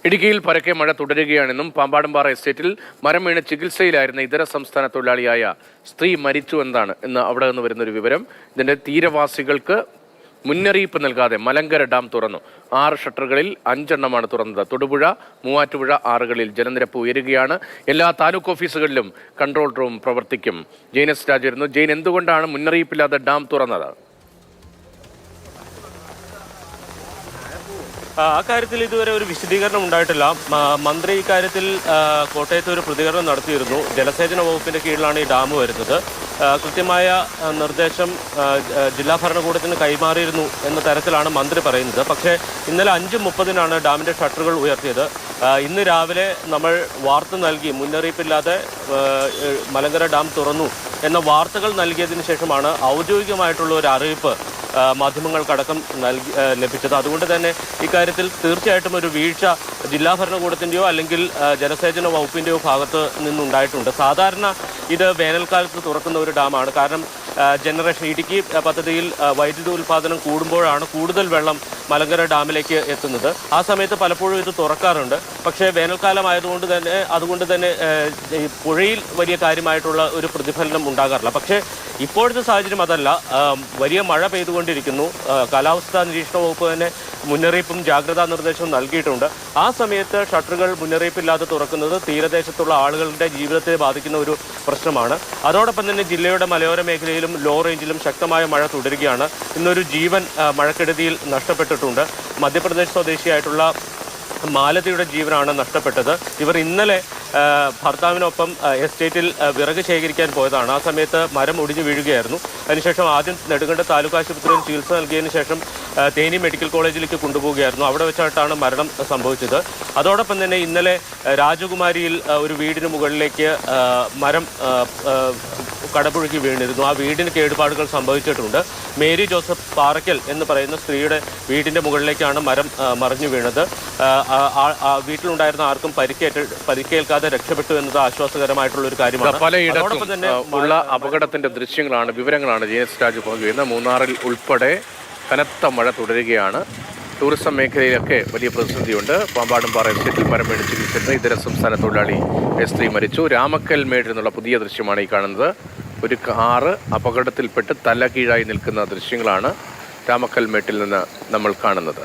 ഇടുക്കിയിൽ പരക്കെ മഴ തുടരുകയാണെന്നും പാമ്പാടുംപാറ എസ്റ്റേറ്റിൽ മരം വീണ് ചികിത്സയിലായിരുന്ന ഇതര സംസ്ഥാന തൊഴിലാളിയായ സ്ത്രീ മരിച്ചു എന്നാണ് ഇന്ന് അവിടെ നിന്ന് വരുന്നൊരു വിവരം. ഇതിന്റെ തീരവാസികൾക്ക് മുന്നറിയിപ്പ് നൽകാതെ മലങ്കര ഡാം തുറന്നു. 6 ഷട്ടറുകളിൽ 5 എണ്ണമാണ് തുറന്നത്. തൊടുപുഴ, മൂവാറ്റുപുഴ ആറുകളിൽ ജലനിരപ്പ് ഉയരുകയാണ്. എല്ലാ താലൂക്ക് ഓഫീസുകളിലും കൺട്രോൾ റൂം പ്രവർത്തിക്കും. ജെയിനസ് രാജ് വരുന്നു. ജെയിൻ, എന്തുകൊണ്ടാണ് മുന്നറിയിപ്പില്ലാതെ ഡാം തുറന്നത്? അക്കാര്യത്തിൽ ഇതുവരെ ഒരു വിശദീകരണം ഉണ്ടായിട്ടില്ല. മന്ത്രി ഇക്കാര്യത്തിൽ കോട്ടയത്ത് ഒരു പ്രതികരണം നടത്തിയിരുന്നു. ജലസേചന വകുപ്പിന്റെ കീഴിലാണ് ഈ ഡാം വരുന്നത്. കൃത്യമായ നിർദ്ദേശം ജില്ലാ ഭരണകൂടത്തിന് കൈമാറിയിരുന്നു എന്ന തരത്തിലാണ് മന്ത്രി പറയുന്നത്. പക്ഷേ ഇന്നലെ 5:30-നാണ് ഡാമിന്റെ ഷട്ടറുകൾ ഉയർത്തിയത്. ഇന്ന് രാവിലെ നമ്മൾ വാർത്ത നൽകി മുന്നറിയിപ്പില്ലാതെ മലങ്കര ഡാം തുറന്നു എന്ന വാർത്തകൾ നൽകിയതിന് ശേഷമാണ് ഔദ്യോഗികമായിട്ടുള്ള ഒരു അറിയിപ്പ് മാധ്യമങ്ങൾക്കടക്കം ലഭിച്ചത്. അതുകൊണ്ട് തന്നെ ഇക്കാര്യത്തിൽ തീർച്ചയായിട്ടും ഒരു വീഴ്ച ജില്ലാ ഭരണകൂടത്തിൻ്റെയോ അല്ലെങ്കിൽ ജലസേചന വകുപ്പിൻ്റെയോ ഭാഗത്ത് നിന്നുണ്ടായിട്ടുണ്ട്. സാധാരണ ഇത് വേനൽക്കാലത്ത് തുറക്കുന്ന ഒരു ഡാമാണ്. കാരണം ജനറേഷൻ ഇടുക്കി പദ്ധതിയിൽ വൈദ്യുതി ഉൽപ്പാദനം കൂടുമ്പോഴാണ് കൂടുതൽ വെള്ളം മലങ്കര ഡാമിലേക്ക് എത്തുന്നത്. ആ സമയത്ത് പലപ്പോഴും ഇത് തുറക്കാറുണ്ട്. പക്ഷേ വേനൽക്കാലം അതുകൊണ്ട് തന്നെ പുഴയിൽ വലിയ കാര്യമായിട്ടുള്ള ഒരു പ്രതിഫലനം ഉണ്ടാകാറില്ല. പക്ഷേ ഇപ്പോഴത്തെ സാഹചര്യം അതല്ല. വലിയ മഴ പെയ്തുകൊണ്ടിരിക്കുന്നു. കാലാവസ്ഥാ നിരീക്ഷണ വകുപ്പ് തന്നെ മുന്നറിയിപ്പും ജാഗ്രതാ നിർദ്ദേശവും നൽകിയിട്ടുണ്ട്. ആ സമയത്ത് ഷട്ടറുകൾ മുന്നറിയിപ്പില്ലാതെ തുറക്കുന്നത് തീരദേശത്തുള്ള ആളുകളുടെ ജീവിതത്തെ ബാധിക്കുന്ന ഒരു പ്രശ്നമാണ്. അതോടൊപ്പം തന്നെ ജില്ലയുടെ മലയോര മേഖലയിലും ലോ റേഞ്ചിലും ശക്തമായ മഴ തുടരുകയാണ്. ഇന്നൊരു ജീവൻ മഴക്കെടുതിയിൽ നഷ്ടപ്പെട്ടിട്ടുണ്ട്. മധ്യപ്രദേശ് സ്വദേശിയായിട്ടുള്ള മാലതിയുടെ ജീവനാണ് നഷ്ടപ്പെട്ടത്. ഇവർ ഇന്നലെ ഭർത്താവിനൊപ്പം എസ്റ്റേറ്റിൽ വിറക് ശേഖരിക്കാൻ പോയതാണ്. ആ സമയത്ത് മരം ഒടിഞ്ഞു വീഴുകയായിരുന്നു. അതിനുശേഷം ആദ്യം നെടുങ്കണ്ടം താലൂക്ക് ആശുപത്രിയിൽ ചികിത്സ നൽകിയതിനു ശേഷം തേനി മെഡിക്കൽ കോളേജിലേക്ക് കൊണ്ടുപോവുകയായിരുന്നു. അവിടെ വെച്ചായിട്ടാണ് മരണം സംഭവിച്ചത്. അതോടൊപ്പം തന്നെ ഇന്നലെ രാജകുമാരിയിൽ ഒരു വീടിന് മുകളിലേക്ക് മരം കടപുഴകി വീണിരുന്നു. ആ വീടിന് കേടുപാടുകൾ സംഭവിച്ചിട്ടുണ്ട്. മേരി ജോസഫ് പാറയ്ക്കൽ എന്ന് പറയുന്ന സ്ത്രീയുടെ വീടിന്റെ മുകളിലേക്കാണ് മരം മറിഞ്ഞു വീണത്. വീട്ടിലുണ്ടായിരുന്ന ആർക്കും പരിക്കേൽക്കാതെ രക്ഷപ്പെട്ടു എന്നത് ആശ്വാസകരമായിട്ടുള്ള ഒരു കാര്യമാണ്. പലയിടത്തും തന്നെ ഉള്ള അപകടത്തിന്റെ ദൃശ്യങ്ങളാണ്, വിവരങ്ങളാണ് ജെയിനസ് രാജ് പങ്കുവയ്ക്കുന്നത്. മൂന്നാറിൽ ഉൾപ്പെടെ കനത്ത മഴ തുടരുകയാണ്. ടൂറിസം മേഖലയിലൊക്കെ വലിയ പ്രതിസന്ധിയുണ്ട്. പാമ്പാടുംപാറ എസ്റ്റേറ്റിൽ മരം വീണ് ചികിത്സിച്ചിരുന്ന ഇതര സംസ്ഥാന തൊഴിലാളി സ്ത്രീ മരിച്ചു. രാമക്കൽമേട് എന്നുള്ള പുതിയ ദൃശ്യമാണ് ഈ കാണുന്നത്. ഒരു കാറ് അപകടത്തിൽപ്പെട്ട് തലകീഴായി നിൽക്കുന്ന ദൃശ്യങ്ങളാണ് രാമക്കൽമേട്ടിൽ നിന്ന് നമ്മൾ കാണുന്നത്.